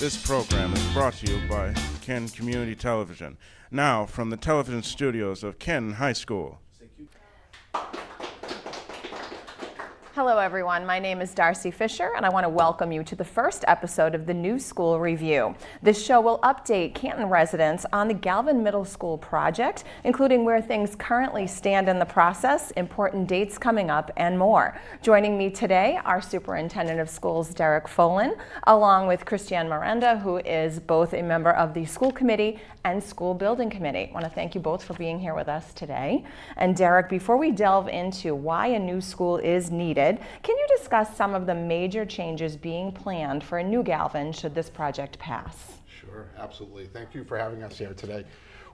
This program is brought to you by Canton Community Television. Now, from the television studios of Canton High School. Hello everyone, my name is Darcie Fisher and I want to welcome you to the first episode of the New School Review. This show will update Canton residents on the Galvin Middle School project, including where things currently stand in the process, important dates coming up, and more. Joining me today are Superintendent of Schools Derek Folan, along with Kristian Merenda, who is both a member of the School Committee and School Building Committee. I want to thank you both for being here with us today. And Derek, before we delve into why a new school is needed, can you discuss some of the major changes being planned for a new Galvin should this project pass? Sure, absolutely. Thank you for having us here today.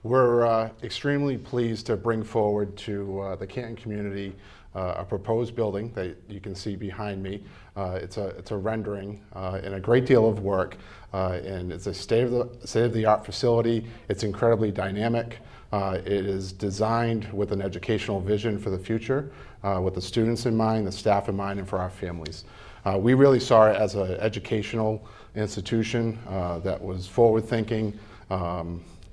We're extremely pleased to bring forward to the Canton community a proposed building that you can see behind me. It's a rendering and a great deal of work, and it's a state-of-the-art facility. It's incredibly dynamic. It is designed with an educational vision for the future, with the students in mind, the staff in mind, and for our families. We really saw it as an educational institution that was forward-thinking,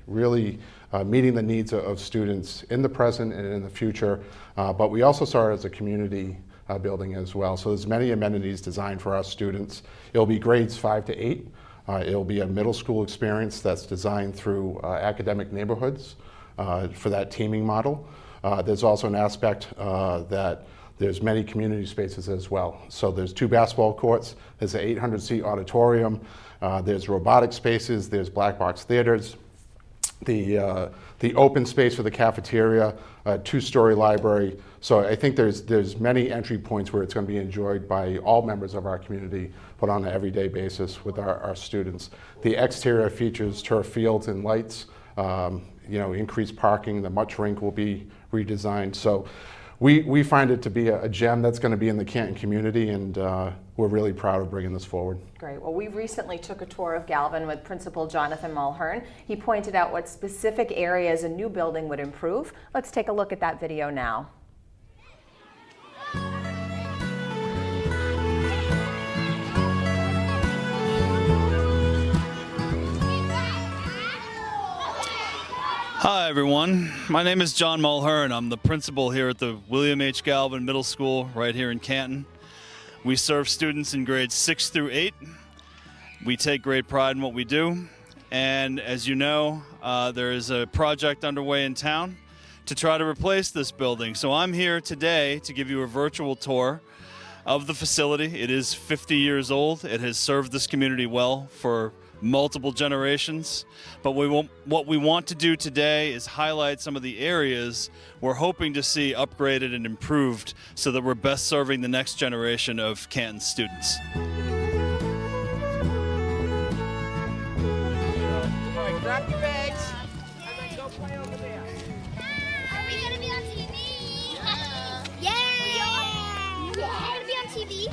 really meeting the needs of students in the present and in the future, but we also saw it as a community building as well. So there's many amenities designed for our students. It'll be grades 5 to 8. It'll be a middle school experience that's designed through academic neighborhoods for that teaming model. There's also an aspect that there's many community spaces as well. So there's 2 basketball courts, there's an 800-seat auditorium, there's robotic spaces, there's black box theaters, the open space for the cafeteria, a 2-story library. So I think there's many entry points where it's going to be enjoyed by all members of our community, but on an everyday basis with our students. The exterior features turf fields and lights, increased parking. The much rink will be redesigned. So we find it to be a gem that's going to be in the Canton community, and we're really proud of bringing this forward. Great. Well, we recently took a tour of Galvin with Principal Jonathan Mulhern. He pointed out what specific areas a new building would improve. Let's take a look at that video now. Hi everyone, my name is John Mulhern. I'm the principal here at the William H. Galvin Middle School right here in Canton. We serve students in grades 6 through 8. We take great pride in what we do, and as you know, there is a project underway in town to try to replace this building. So I'm here today to give you a virtual tour of the facility. It is 50 years old. It has served this community well for multiple generations, but what we want to do today is highlight some of the areas we're hoping to see upgraded and improved so that we're best serving the next generation of Canton students. All right, grab your bags and then go play over there. Are we gonna be on TV? Yeah! We're gonna be on TV.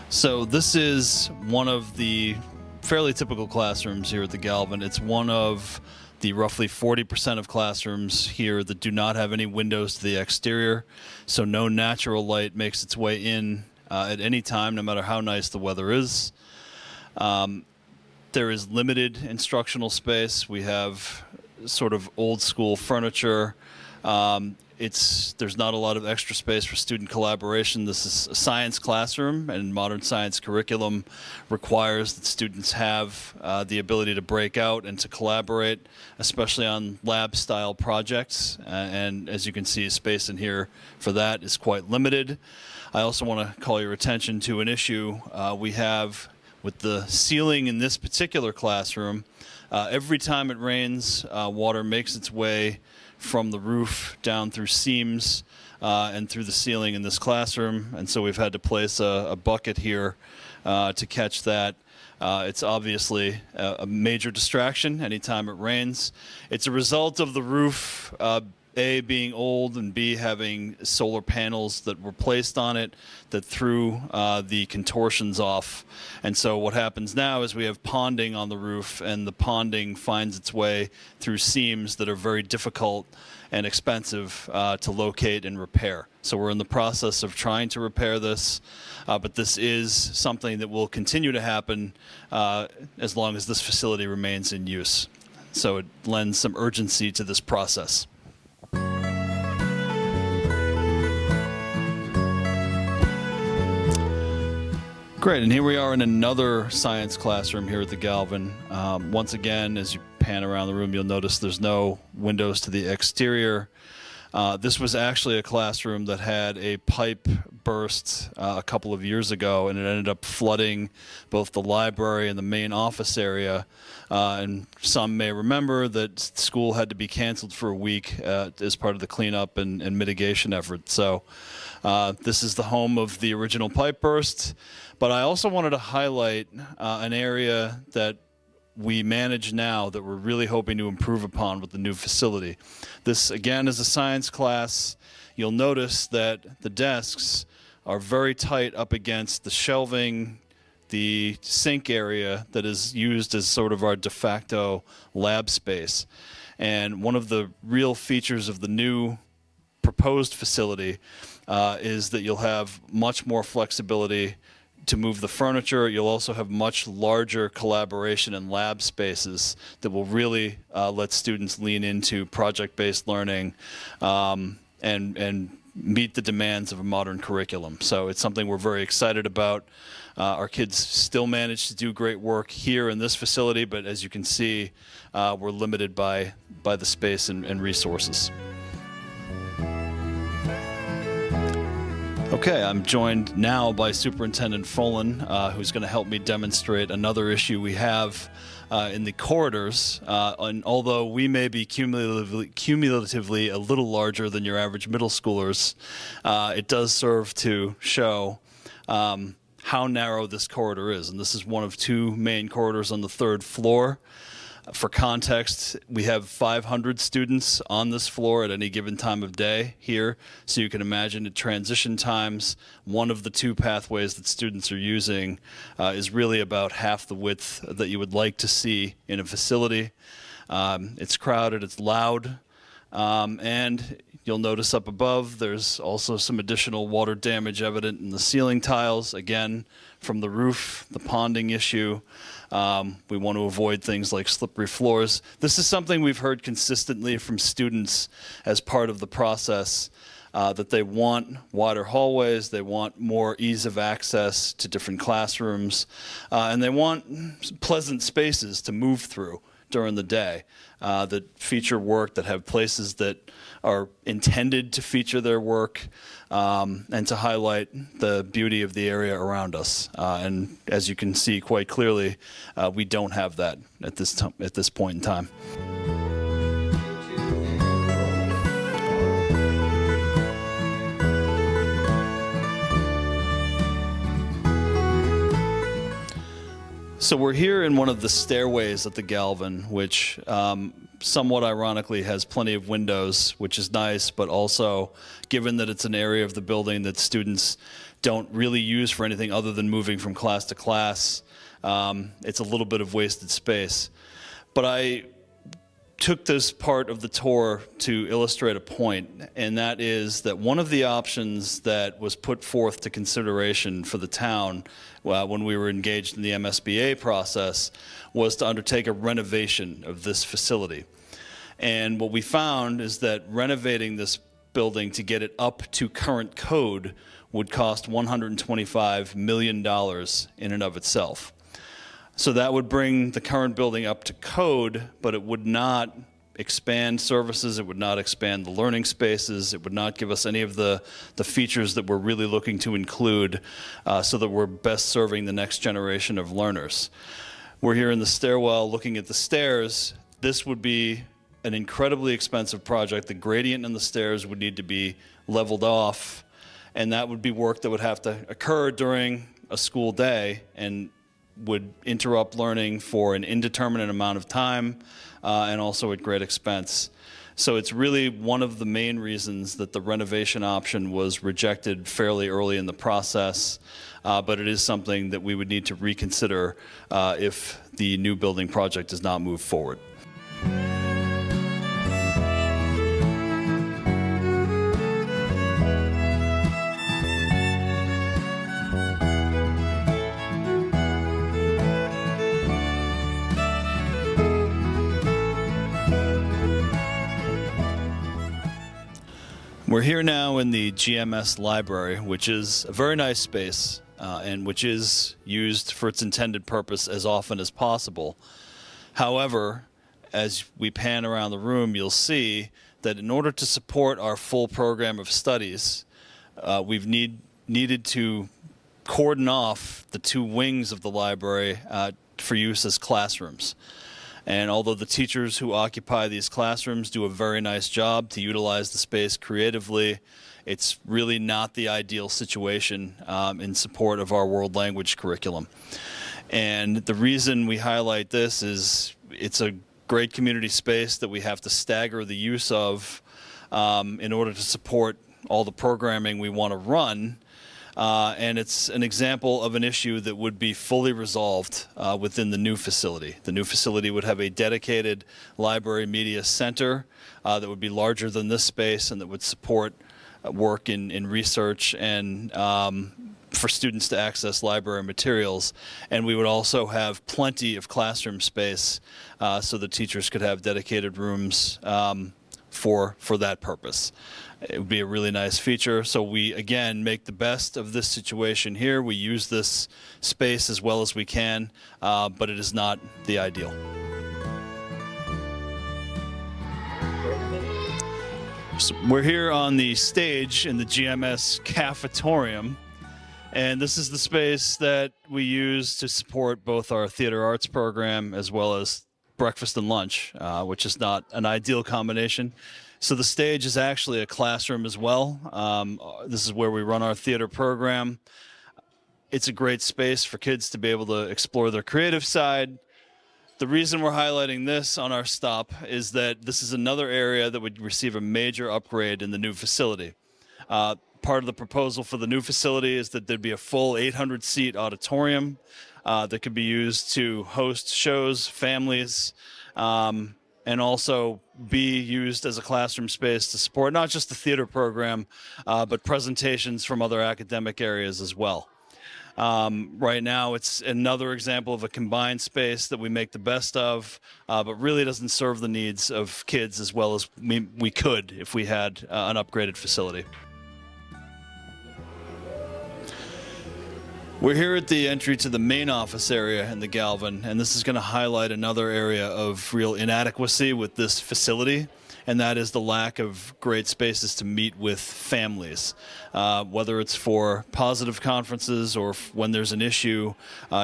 So this is one of the fairly typical classrooms here at the Galvin. It's one of the roughly 40% of classrooms here that do not have any windows to the exterior, so no natural light makes its way in at any time, no matter how nice the weather is. There is limited instructional space. We have sort of old school furniture. There's not a lot of extra space for student collaboration. This is a science classroom, and modern science curriculum requires that students have the ability to break out and to collaborate, especially on lab-style projects. And as you can see, space in here for that is quite limited. I also want to call your attention to an issue we have with the ceiling in this particular classroom. Every time it rains, water makes its way from the roof down through seams and through the ceiling in this classroom, and so we've had to place a bucket here to catch that. It's obviously a major distraction anytime it rains. It's a result of the roof A, being old, and B, having solar panels that were placed on it that threw the contortions off. And so what happens now is we have ponding on the roof, and the ponding finds its way through seams that are very difficult and expensive to locate and repair. So we're in the process of trying to repair this, but this is something that will continue to happen as long as this facility remains in use. So it lends some urgency to this process. Great, and here we are in another science classroom here at the Galvin. Once again, as you pan around the room, you'll notice there's no windows to the exterior. This was actually a classroom that had a pipe burst a couple of years ago, and it ended up flooding both the library and the main office area. And some may remember that school had to be canceled for a week as part of the cleanup and mitigation effort. So this is the home of the original pipe burst. But I also wanted to highlight an area that we manage now that we're really hoping to improve upon with the new facility. This, again, is a science class. You'll notice that the desks are very tight up against the shelving, the sink area that is used as sort of our de facto lab space. And one of the real features of the new proposed facility is that you'll have much more flexibility to move the furniture. You'll also have much larger collaboration and lab spaces that will really let students lean into project-based learning and meet the demands of a modern curriculum. So it's something we're very excited about. Our kids still manage to do great work here in this facility, but as you can see, we're limited by the space and resources. Okay, I'm joined now by Superintendent Folan, who's going to help me demonstrate another issue we have in the corridors. And although we may be cumulatively a little larger than your average middle schoolers, it does serve to show how narrow this corridor is. And this is one of two main corridors on the third floor. For context, we have 500 students on this floor at any given time of day here. So you can imagine at transition times, one of the two pathways that students are using is really about half the width that you would like to see in a facility. It's crowded, it's loud, and you'll notice up above there's also some additional water damage evident in the ceiling tiles. Again, from the roof, the ponding issue. We want to avoid things like slippery floors. This is something we've heard consistently from students as part of the process, that they want wider hallways, they want more ease of access to different classrooms, and they want pleasant spaces to move through during the day that feature work, that have places that are intended to feature their work, and to highlight the beauty of the area around us. And as you can see quite clearly, we don't have that at this point in time. So we're here in one of the stairways at the Galvin, which somewhat ironically has plenty of windows, which is nice, but also given that it's an area of the building that students don't really use for anything other than moving from class to class, it's a little bit of wasted space. But I took this part of the tour to illustrate a point, and that is that one of the options that was put forth to consideration for the town when we were engaged in the MSBA process was to undertake a renovation of this facility. And what we found is that renovating this building to get it up to current code would cost $125 million in and of itself. So that would bring the current building up to code, but it would not expand services, it would not expand the learning spaces, it would not give us any of the features that we're really looking to include so that we're best serving the next generation of learners. We're here in the stairwell looking at the stairs. This would be an incredibly expensive project. The gradient in the stairs would need to be leveled off, and that would be work that would have to occur during a school day and would interrupt learning for an indeterminate amount of time and also at great expense. So it's really one of the main reasons that the renovation option was rejected fairly early in the process, but it is something that we would need to reconsider if the new building project does not move forward. We're here now in the GMS library, which is a very nice space and which is used for its intended purpose as often as possible. However, as we pan around the room, you'll see that in order to support our full program of studies, we've needed to cordon off the two wings of the library for use as classrooms. And although the teachers who occupy these classrooms do a very nice job to utilize the space creatively, it's really not the ideal situation in support of our world language curriculum. And the reason we highlight this is it's a great community space that we have to stagger the use of in order to support all the programming we want to run. And it's an example of an issue that would be fully resolved within the new facility. The new facility would have a dedicated library media center that would be larger than this space and that would support work in research and for students to access library materials. And we would also have plenty of classroom space so the teachers could have dedicated rooms for that purpose. It would be a really nice feature. So we, again, make the best of this situation here. We use this space as well as we can, but it is not the ideal. So we're here on the stage in the GMS cafetorium, and this is the space that we use to support both our theater arts program as well as breakfast and lunch, which is not an ideal combination. So the stage is actually a classroom as well. This is where we run our theater program. It's a great space for kids to be able to explore their creative side. The reason we're highlighting this on our stop is that this is another area that would receive a major upgrade in the new facility. Part of the proposal for the new facility is that there'd be a full 800-seat auditorium that could be used to host shows, families, and also be used as a classroom space to support not just the theater program, but presentations from other academic areas as well. Right now, it's another example of a combined space that we make the best of, but really doesn't serve the needs of kids as well as we could if we had an upgraded facility. We're here at the entry to the main office area in the Galvin, and this is going to highlight another area of real inadequacy with this facility, and that is the lack of great spaces to meet with families. Whether it's for positive conferences or when there's an issue,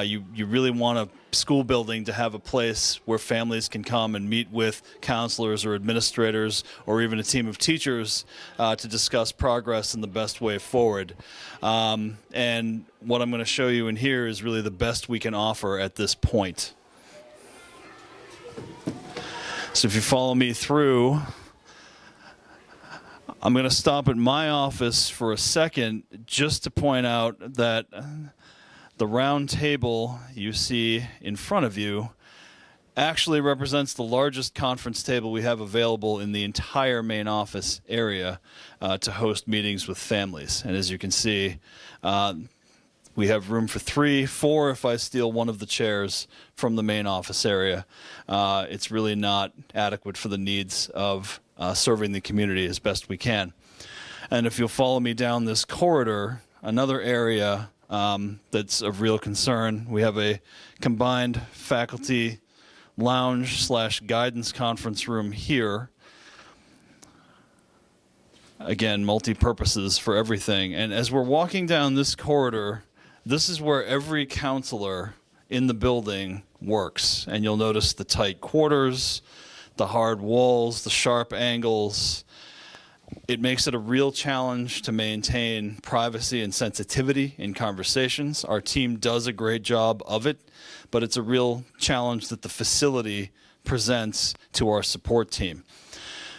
you really want a school building to have a place where families can come and meet with counselors or administrators or even a team of teachers to discuss progress and the best way forward. And what I'm going to show you in here is really the best we can offer at this point. So if you follow me through, I'm going to stop at my office for a second just to point out that the round table you see in front of you actually represents the largest conference table we have available in the entire main office area to host meetings with families. And as you can see, we have room for 3, 4 if I steal one of the chairs from the main office area. It's really not adequate for the needs of serving the community as best we can. And if you'll follow me down this corridor, another area that's of real concern, we have a combined faculty lounge / guidance conference room here. Again, multi-purposes for everything. And as we're walking down this corridor, this is where every counselor in the building works. And you'll notice the tight quarters, the hard walls, the sharp angles. It makes it a real challenge to maintain privacy and sensitivity in conversations. Our team does a great job of it, but it's a real challenge that the facility presents to our support team.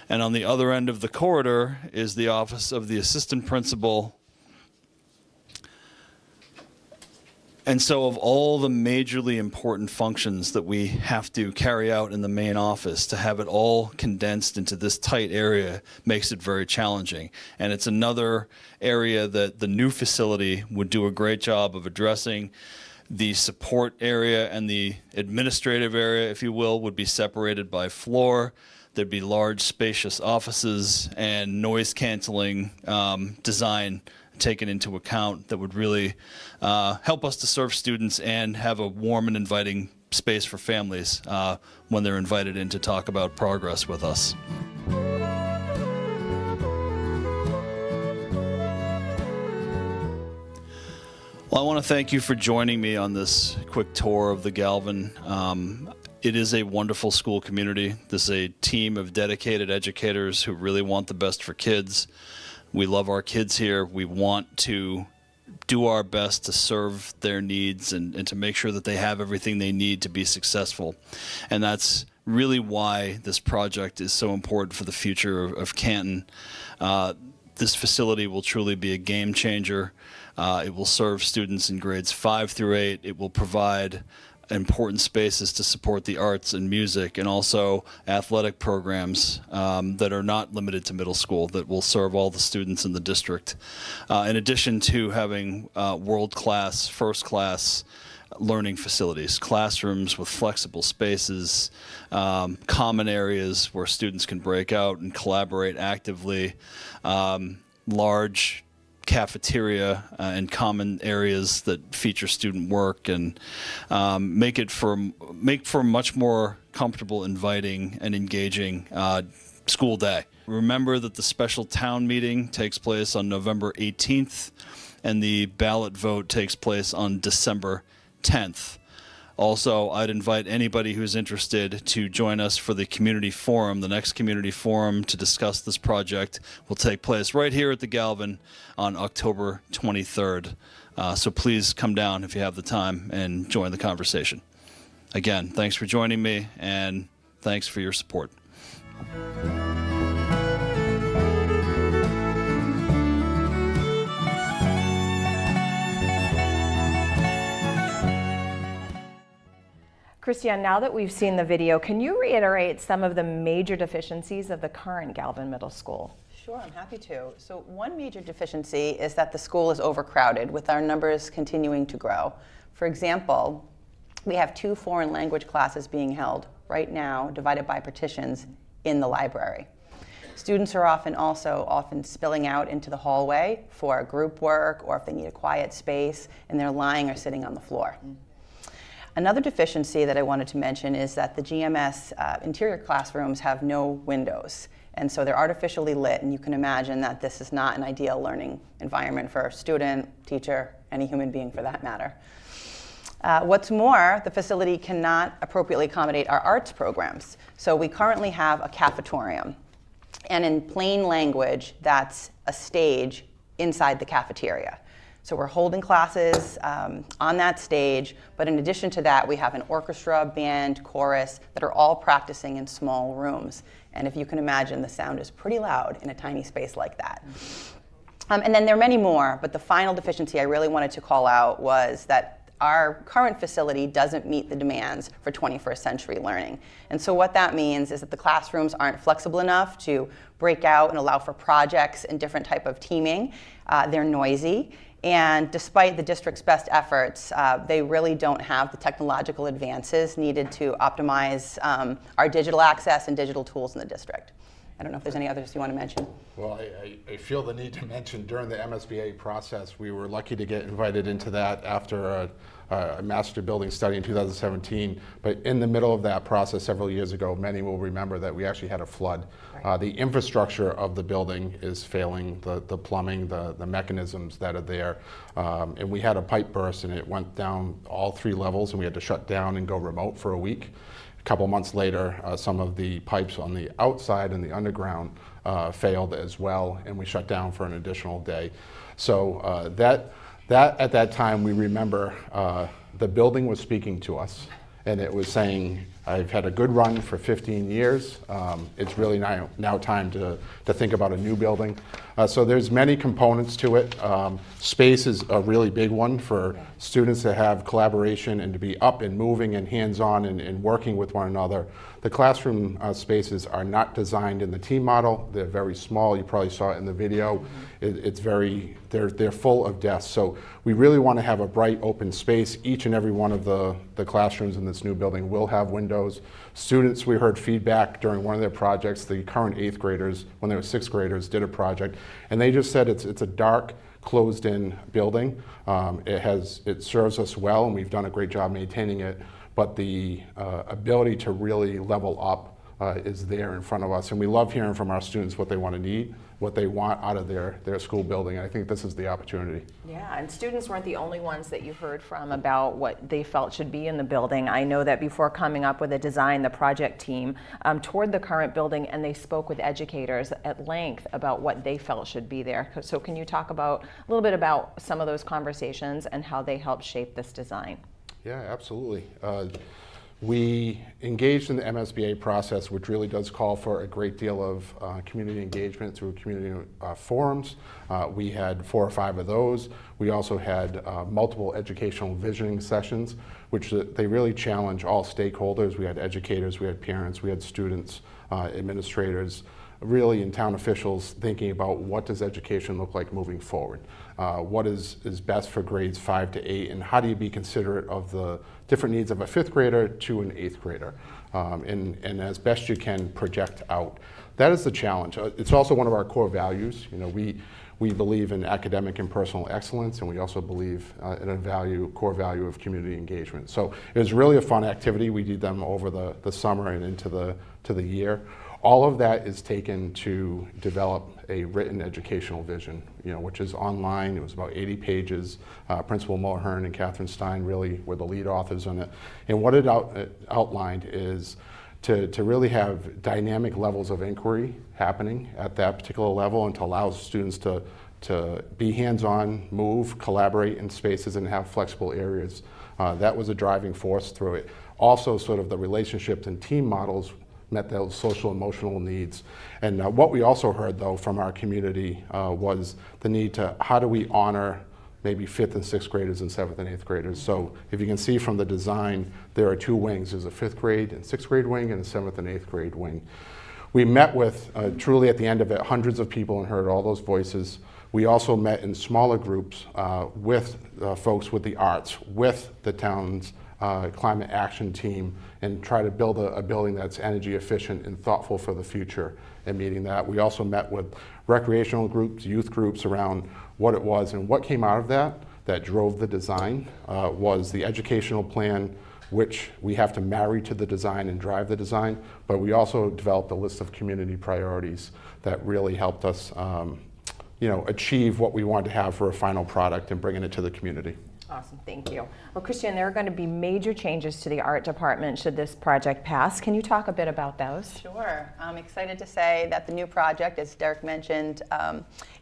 And on the other end of the corridor is the office of the assistant principal. And so of all the majorly important functions that we have to carry out in the main office, to have it all condensed into this tight area makes it very challenging. And it's another area that the new facility would do a great job of addressing. The support area and the administrative area, if you will, would be separated by floor. There'd be large, spacious offices and noise canceling design taken into account that would really help us to serve students and have a warm and inviting space for families when they're invited in to talk about progress with us. Well, I want to thank you for joining me on this quick tour of the Galvin. It is a wonderful school community. This is a team of dedicated educators who really want the best for kids. We love our kids here. We want to do our best to serve their needs and to make sure that they have everything they need to be successful. And that's really why this project is so important for the future of Canton. This facility will truly be a game changer. It will serve students in grades 5 through 8. It will provide important spaces to support the arts and music, and also athletic programs that are not limited to middle school, that will serve all the students in the district. In addition to having world-class, first-class learning facilities, classrooms with flexible spaces, common areas where students can break out and collaborate actively, large cafeteria and common areas that feature student work, and make for a much more comfortable, inviting, and engaging school day. Remember that the special town meeting takes place on November 18th, and the ballot vote takes place on December 10th. Also, I'd invite anybody who's interested to join us for the community forum. The next community forum to discuss this project will take place right here at the Galvin on October 23rd. So please come down if you have the time and join the conversation. Again, thanks for joining me, and thanks for your support. Kristian, now that we've seen the video, can you reiterate some of the major deficiencies of the current Galvin Middle School? Sure, I'm happy to. So one major deficiency is that the school is overcrowded, with our numbers continuing to grow. For example, we have 2 foreign language classes being held right now, divided by partitions, in the library. Students are often spilling out into the hallway for group work, or if they need a quiet space, and they're lying or sitting on the floor. Another deficiency that I wanted to mention is that the GMS interior classrooms have no windows, and so they're artificially lit, and you can imagine that this is not an ideal learning environment for a student, teacher, any human being for that matter. What's more, the facility cannot appropriately accommodate our arts programs. So we currently have a cafetorium, and in plain language, that's a stage inside the cafeteria. So we're holding classes on that stage, but in addition to that, we have an orchestra, band, chorus that are all practicing in small rooms. And if you can imagine, the sound is pretty loud in a tiny space like that. And then there are many more, but the final deficiency I really wanted to call out was that our current facility doesn't meet the demands for 21st century learning. And so what that means is that the classrooms aren't flexible enough to break out and allow for projects and different type of teaming. They're noisy. And despite the district's best efforts, they really don't have the technological advances needed to optimize our digital access and digital tools in the district. I don't know if there's any others you want to mention. Well, I feel the need to mention during the MSBA process, we were lucky to get invited into that after a master building study in 2017. But in the middle of that process several years ago, many will remember that we actually had a flood. Right. The infrastructure of the building is failing, the plumbing, the mechanisms that are there. And we had a pipe burst, and it went down all 3 levels, and we had to shut down and go remote for a week. A couple months later, some of the pipes on the outside and the underground failed as well, and we shut down for an additional day. So that at that time, we remember the building was speaking to us, and it was saying, I've had a good run for 15 years. It's really now time to think about a new building. So there's many components to it. Space is a really big one for students to have collaboration and to be up and moving and hands-on and working with one another. The classroom spaces are not designed in the team model. They're very small. You probably saw it in the video. They're full of desks. So we really want to have a bright open space. Each and every one of the classrooms in this new building will have windows. Students, we heard feedback during one of their projects. The current 8th graders, when they were 6th graders, did a project, and they just said it's a dark, closed-in building. It serves us well, and we've done a great job maintaining it, but the ability to really level up is there in front of us, and we love hearing from our students what they want to need, what they want out of their school building, and I think this is the opportunity. Yeah, and students weren't the only ones that you heard from about what they felt should be in the building. I know that before coming up with a design, the project team toured the current building, and they spoke with educators at length about what they felt should be there. So can you talk a little bit about some of those conversations and how they helped shape this design? Yeah, absolutely. We engaged in the MSBA process, which really does call for a great deal of community engagement through community forums. We had 4 or 5 of those. We also had multiple educational visioning sessions, which they really challenge all stakeholders. We had educators, we had parents, we had students, administrators, really in town officials thinking about what does education look like moving forward. What is best for grades 5 to 8, and how do you be considerate of the different needs of a 5th grader to an 8th grader, and as best you can project out. That is the challenge. It's also one of our core values. You know, we believe in academic and personal excellence, and we also believe in a core value of community engagement. So it was really a fun activity. We did them over the summer and into the year. All of that is taken to develop a written educational vision, which is online. It was about 80 pages. Principal Mulhern and Catherine Stein really were the lead authors on it. And what it outlined is to really have dynamic levels of inquiry happening at that particular level, and to allow students to be hands-on, move, collaborate in spaces, and have flexible areas. That was a driving force through it. Also, sort of the relationships and team models met those social emotional needs. And what we also heard, though, from our community was the need to, how do we honor maybe 5th and 6th graders and 7th and 8th graders. So if you can see from the design, there are 2 wings. There's a 5th grade and 6th grade wing and a 7th and 8th grade wing. We met with, truly at the end of it, hundreds of people and heard all those voices. We also met in smaller groups with folks with the arts, with the town's climate action team, and try to build a building that's energy efficient and thoughtful for the future and meeting that. We also met with recreational groups, youth groups around what it was, and what came out of that drove the design was the educational plan, which we have to marry to the design and drive the design, but we also developed a list of community priorities that really helped us achieve what we wanted to have for a final product and bringing it to the community. Awesome, thank you. Well, Kristian, there are going to be major changes to the art department should this project pass. Can you talk a bit about those? Sure. I'm excited to say that the new project, as Derek mentioned,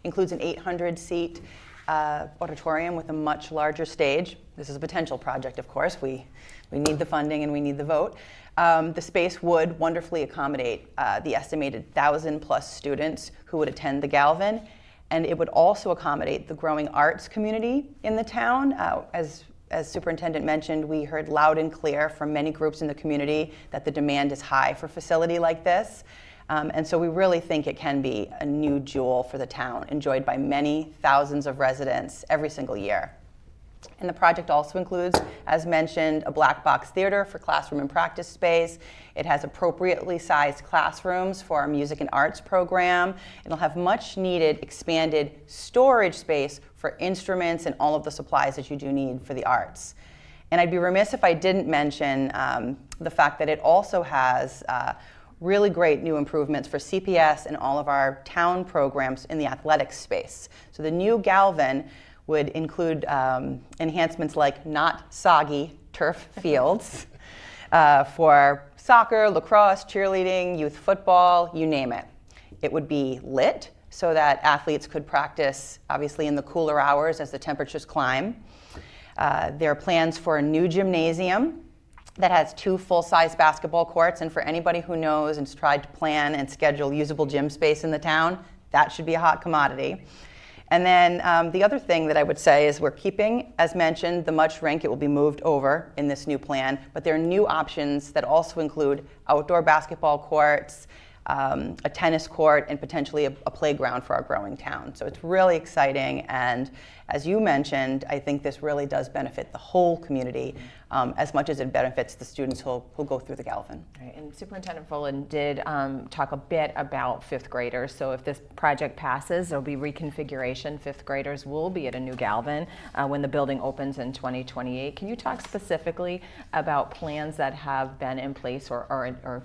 includes an 800-seat auditorium with a much larger stage. This is a potential project, of course. We need the funding and we need the vote. The space would wonderfully accommodate the estimated 1,000+ students who would attend the Galvin. And it would also accommodate the growing arts community in the town. As Superintendent mentioned, we heard loud and clear from many groups in the community that the demand is high for a facility like this. And so we really think it can be a new jewel for the town, enjoyed by many thousands of residents every single year. And the project also includes, as mentioned, a black box theater for classroom and practice space. It has appropriately sized classrooms for our music and arts program. It'll have much needed expanded storage space for instruments and all of the supplies that you do need for the arts. And I'd be remiss if I didn't mention the fact that it also has really great new improvements for CPS and all of our town programs in the athletics space. So the new Galvin would include enhancements like not soggy turf fields for soccer, lacrosse, cheerleading, youth football, you name it. It would be lit so that athletes could practice, obviously, in the cooler hours as the temperatures climb. There are plans for a new gymnasium that has 2 full-size basketball courts. And for anybody who knows and has tried to plan and schedule usable gym space in the town, that should be a hot commodity. And then the other thing that I would say is we're keeping, as mentioned, the Mudge rink. It will be moved over in this new plan, but there are new options that also include outdoor basketball courts, a tennis court, and potentially a playground for our growing town. So it's really exciting, and as you mentioned, I think this really does benefit the whole community as much as it benefits the students who'll go through the Galvin. Right, and Superintendent Folan did talk a bit about 5th graders. So if this project passes, there'll be reconfiguration. 5th graders will be at a new Galvin when the building opens in 2028. Can you talk specifically about plans that have been in place or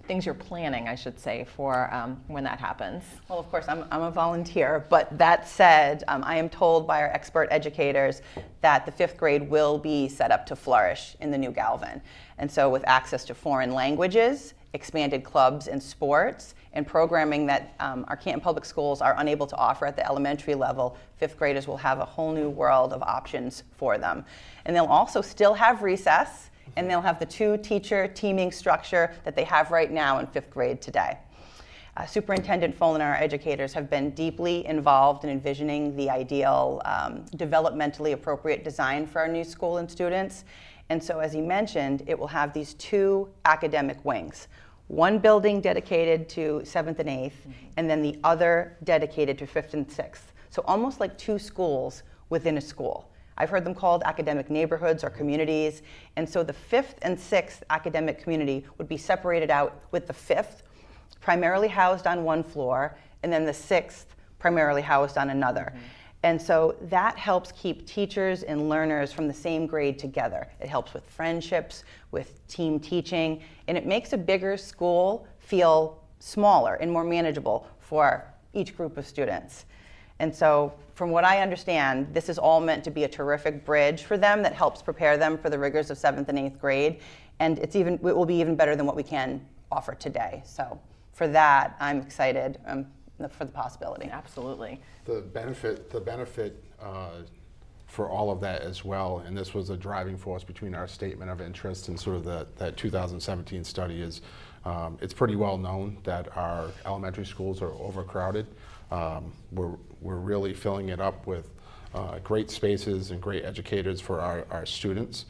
things you're planning, I should say, for when that happens? Well, of course, I'm a volunteer, but that said, I am told by our expert educators that the 5th grade will be set up to flourish in the new Galvin. And so with access to foreign languages, expanded clubs and sports, and programming that our Canton Public Schools are unable to offer at the elementary level, 5th graders will have a whole new world of options for them. And they'll also still have recess, and they'll have the 2-teacher teaming structure that they have right now in 5th grade today. Superintendent Folan and our educators have been deeply involved in envisioning the ideal developmentally appropriate design for our new school and students. And so, as he mentioned, it will have these 2 academic wings. One building dedicated to 7th and 8th, and then the other dedicated to 5th and 6th. So almost like 2 schools within a school. I've heard them called academic neighborhoods or communities. And so the 5th and 6th academic community would be separated out, with the 5th primarily housed on one floor, and then the 6th primarily housed on another. And so that helps keep teachers and learners from the same grade together. It helps with friendships, with team teaching, and it makes a bigger school feel smaller and more manageable for each group of students. And so, from what I understand, this is all meant to be a terrific bridge for them that helps prepare them for the rigors of 7th and 8th grade. And it will be even better than what we can offer today. So for that, I'm excited for the possibility. Absolutely. The benefit for all of that as well, and this was a driving force between our statement of interest and sort of that 2017 study, is it's pretty well known that our elementary schools are overcrowded. We're really filling it up with great spaces and great educators for our students.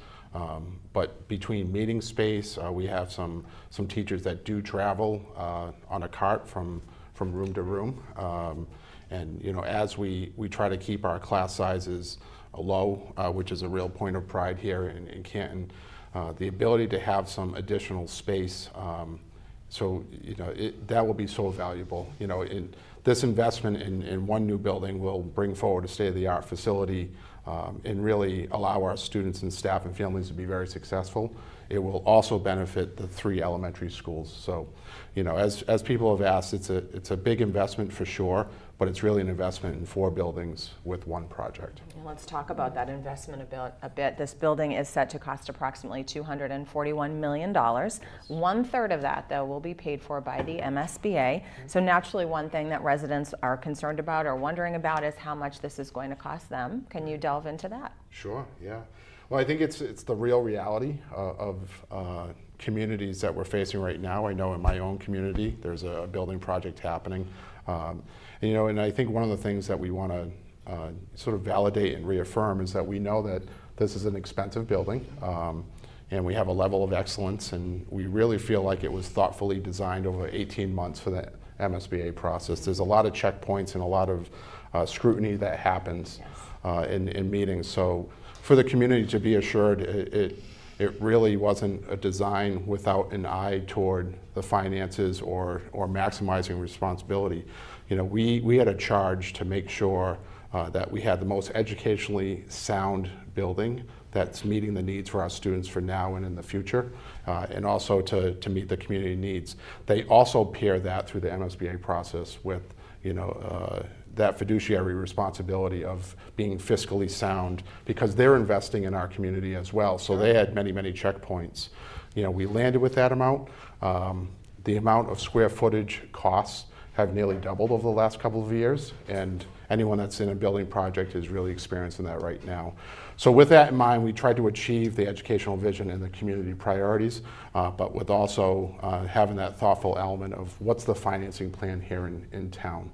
But between meeting space, we have some teachers that do travel on a cart from room to room. And as we try to keep our class sizes low, which is a real point of pride here in Canton, the ability to have some additional space, so that will be so valuable. This investment in one new building will bring forward a state-of-the-art facility and really allow our students and staff and families to be very successful. It will also benefit the 3 elementary schools. So, as people have asked, it's a big investment for sure, but it's really an investment in 4 buildings with 1 project. And let's talk about that investment a bit. This building is set to cost approximately $241 million. 1/3 of that, though, will be paid for by the MSBA. So naturally, one thing that residents are concerned about or wondering about is how much this is going to cost them. Can you delve into that? Sure, yeah. Well, I think it's the real reality of communities that we're facing right now. I know in my own community, there's a building project happening. And I think one of the things that we want to sort of validate and reaffirm is that we know that this is an expensive building, and we have a level of excellence, and we really feel like it was thoughtfully designed over 18 months for the MSBA process. There's a lot of checkpoints and a lot of scrutiny that happens in meetings. So for the community to be assured, it really wasn't a design without an eye toward the finances or maximizing responsibility. We had a charge to make sure that we had the most educationally sound building that's meeting the needs for our students for now and in the future, and also to meet the community needs. They also pair that through the MSBA process with that fiduciary responsibility of being fiscally sound, because they're investing in our community as well. So they had many, many checkpoints. We landed with that amount. The amount of square footage costs have nearly doubled over the last couple of years, and anyone that's in a building project is really experiencing that right now. So with that in mind, we tried to achieve the educational vision and the community priorities, but with also having that thoughtful element of what's the financing plan here in town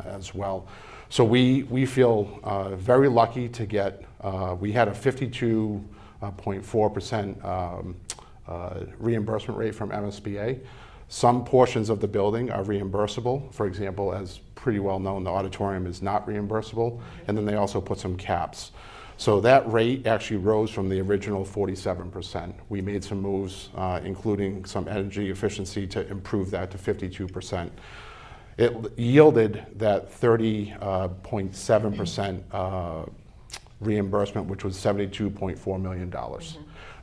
as well. So we feel very lucky to get, we had a 52.4% reimbursement rate from MSBA. Some portions of the building are reimbursable. For example, as pretty well known, the auditorium is not reimbursable, and then they also put some caps. So that rate actually rose from the original 47%. We made some moves, including some energy efficiency, to improve that to 52%. It yielded that 30.7% reimbursement, which was $72.4 million.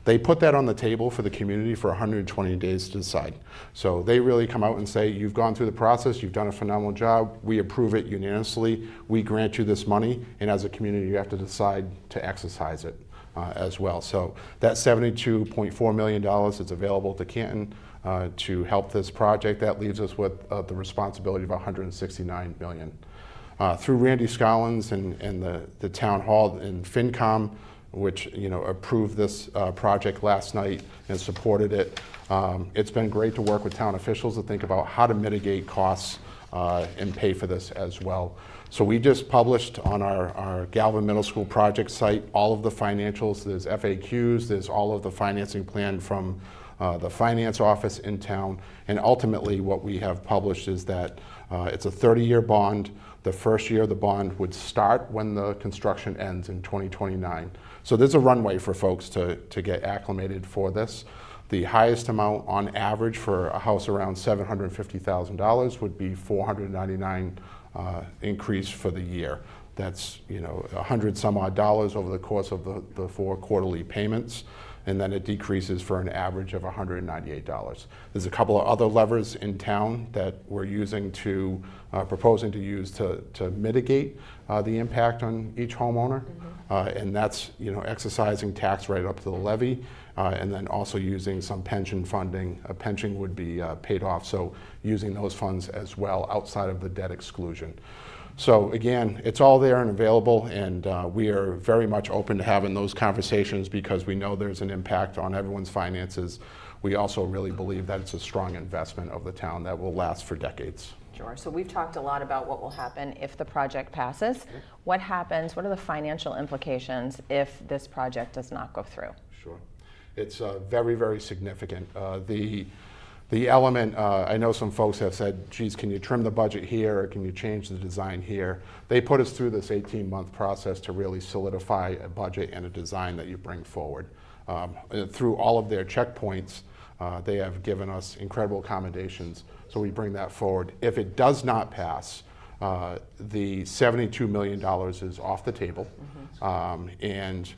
They put that on the table for the community for 120 days to decide. So they really come out and say, you've gone through the process, you've done a phenomenal job, we approve it unanimously, we grant you this money, and as a community you have to decide to exercise it as well. So that $72.4 million is available to Canton to help this project. That leaves us with the responsibility of $169 million. Through Randy Scollins and the town hall and FinCom, which approved this project last night and supported it. It's been great to work with town officials to think about how to mitigate costs and pay for this as well. So we just published on our Galvin Middle School project site all of the financials. There's FAQs, there's all of the financing plan from the finance office in town, and ultimately what we have published is that it's a 30-year bond. The first year of the bond would start when the construction ends in 2029. So there's a runway for folks to get acclimated for this. The highest amount on average for a house around $750,000 would be $499 increase for the year. That's 100 some odd dollars over the course of the 4 quarterly payments, and then it decreases for an average of $198. There's a couple of other levers in town that we're using to, proposing to use to mitigate the impact on each homeowner. And that's exercising tax right up to the levy, and then also using some pension funding. A pension would be paid off, so using those funds as well outside of the debt exclusion. So again, it's all there and available, and we are very much open to having those conversations because we know there's an impact on everyone's finances. We also really believe that it's a strong investment of the town that will last for decades. Sure. So we've talked a lot about what will happen if the project passes. What happens, what are the financial implications if this project does not go through? Sure. It's very, very significant. The element, I know some folks have said, geez, can you trim the budget here or can you change the design here? They put us through this 18-month process to really solidify a budget and a design that you bring forward. Through all of their checkpoints, they have given us incredible accommodations, so we bring that forward. If it does not pass, the $72 million is off the table, and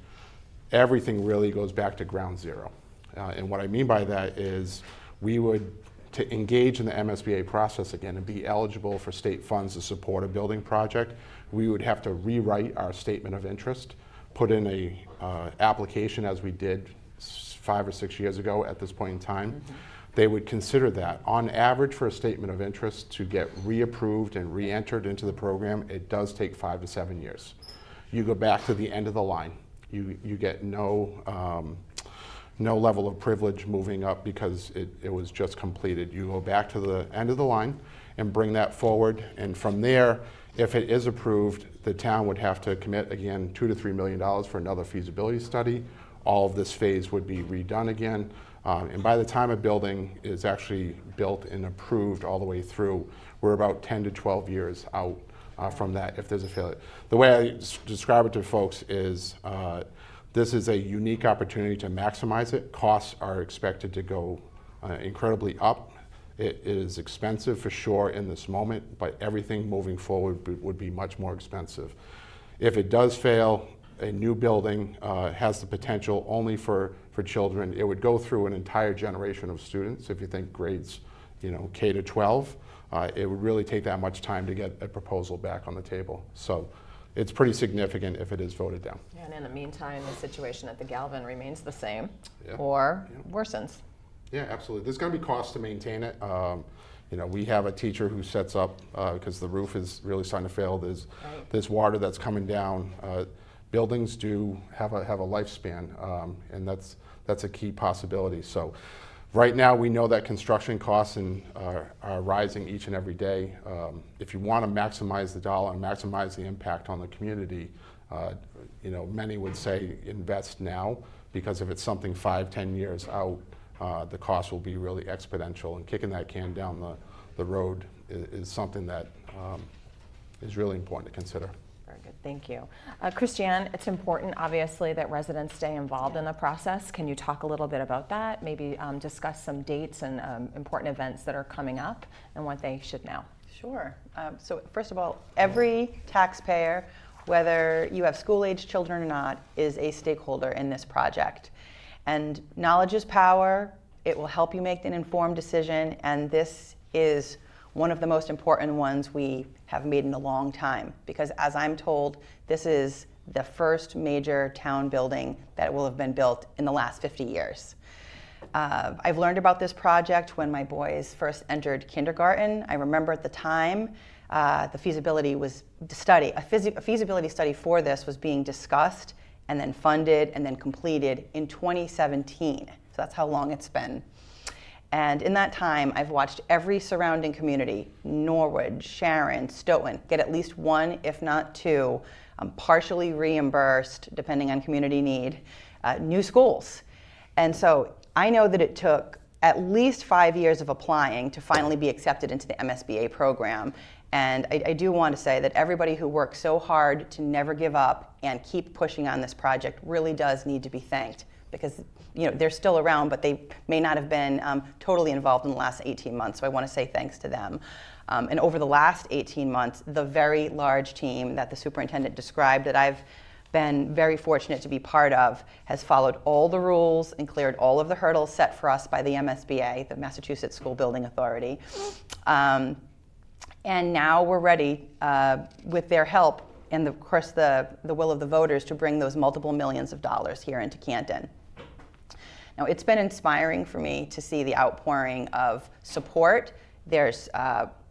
everything really goes back to ground zero. And what I mean by that is we would, to engage in the MSBA process again and be eligible for state funds to support a building project, we would have to rewrite our statement of interest, put in a application as we did 5 or 6 years ago at this point in time. They would consider that. On average, for a statement of interest to get reapproved and re-entered into the program, it does take 5 to 7 years. You go back to the end of the line. You get no level of privilege moving up because it was just completed. You go back to the end of the line and bring that forward, and from there, if it is approved, the town would have to commit again $2 to $3 million for another feasibility study. All of this phase would be redone again, and by the time a building is actually built and approved all the way through, we're about 10 to 12 years out from that if there's a failure. The way I describe it to folks is this is a unique opportunity to maximize it. Costs are expected to go incredibly up. It is expensive for sure in this moment, but everything moving forward would be much more expensive. If it does fail, a new building has the potential only for children. It would go through an entire generation of students. If you think grades, K to 12, it would really take that much time to get a proposal back on the table. So it's pretty significant if it is voted down. And in the meantime, the situation at the Galvin remains the same or worsens. Yeah, absolutely. There's going to be costs to maintain it. We have a teacher who sets up, because the roof is really starting to fail, there's water that's coming down. Buildings do have a lifespan, and that's a key possibility. So right now we know that construction costs are rising each and every day. If you want to maximize the dollar and maximize the impact on the community, many would say invest now, because if it's something 5-10 years out, the cost will be really exponential, and kicking that can down the road is something that is really important to consider. Very good, thank you. Kristian, it's important, obviously, that residents stay involved in the process. Can you talk a little bit about that? Maybe discuss some dates and important events that are coming up and what they should know. Sure. So first of all, every taxpayer, whether you have school-age children or not, is a stakeholder in this project. And knowledge is power. It will help you make an informed decision, and this is one of the most important ones we have made in a long time, because as I'm told, this is the first major town building that will have been built in the last 50 years. I've learned about this project when my boys first entered kindergarten. I remember at the time the feasibility study for this was being discussed and then funded and then completed in 2017. So that's how long it's been. And in that time, I've watched every surrounding community, Norwood, Sharon, Stoughton, get at least one, if not two, partially reimbursed, depending on community need, new schools. And so I know that it took at least 5 years of applying to finally be accepted into the MSBA program. And I do want to say that everybody who worked so hard to never give up and keep pushing on this project really does need to be thanked, because they're still around, but they may not have been totally involved in the last 18 months. So I want to say thanks to them. And over the last 18 months, the very large team that the superintendent described that I've been very fortunate to be part of has followed all the rules and cleared all of the hurdles set for us by the MSBA, the Massachusetts School Building Authority. And now we're ready, with their help and of course the will of the voters, to bring those multiple millions of dollars here into Canton. Now, it's been inspiring for me to see the outpouring of support. There's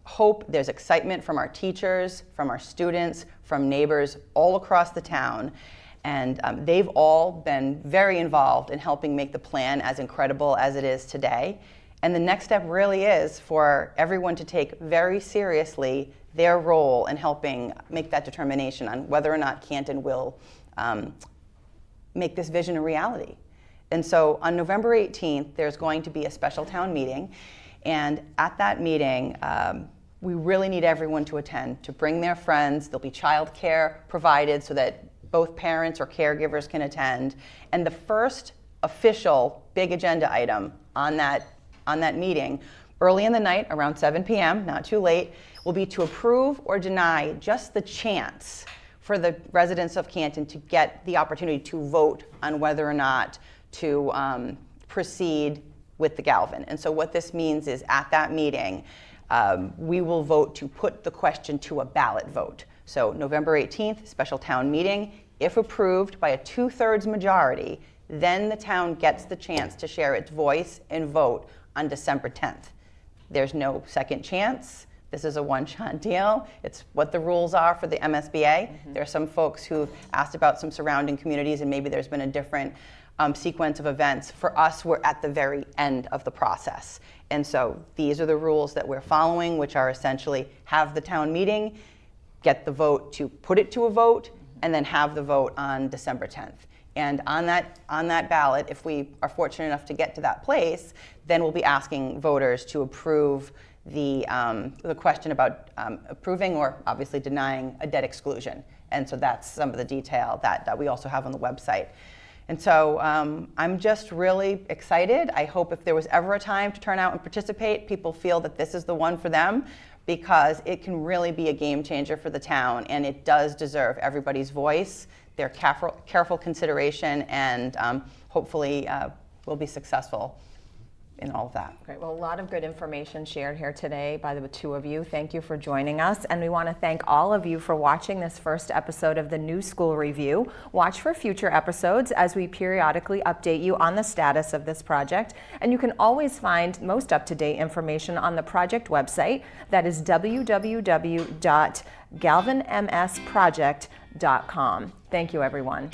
hope, there's excitement from our teachers, from our students, from neighbors all across the town. And they've all been very involved in helping make the plan as incredible as it is today. And the next step really is for everyone to take very seriously their role in helping make that determination on whether or not Canton will make this vision a reality. And so on November 18th, there's going to be a special town meeting. And at that meeting, we really need everyone to attend, to bring their friends. There'll be childcare provided so that both parents or caregivers can attend. And the first official big agenda item on that meeting, early in the night, around 7 p.m., not too late, will be to approve or deny just the chance for the residents of Canton to get the opportunity to vote on whether or not to proceed with the Galvin. And so what this means is at that meeting, we will vote to put the question to a ballot vote. So November 18th, special town meeting. If approved by a 2/3 majority, then the town gets the chance to share its voice and vote on December 10th. There's no second chance. This is a one-shot deal. It's what the rules are for the MSBA. There are some folks who've asked about some surrounding communities, and maybe there's been a different sequence of events. For us, we're at the very end of the process. And so these are the rules that we're following, which are essentially have the town meeting, get the vote to put it to a vote, and then have the vote on December 10th. And on that ballot, if we are fortunate enough to get to that place, then we'll be asking voters to approve the question about approving or obviously denying a debt exclusion. And so that's some of the detail that we also have on the website. And so I'm just really excited. I hope if there was ever a time to turn out and participate, people feel that this is the one for them, because it can really be a game changer for the town, and it does deserve everybody's voice, their careful consideration, and hopefully we'll be successful. in all of that. Great. Well, a lot of good information shared here today by the two of you. Thank you for joining us. And we want to thank all of you for watching this first episode of the New School Review. Watch for future episodes as we periodically update you on the status of this project. And you can always find most up-to-date information on the project website. That is www.galvinmsproject.com. Thank you, everyone.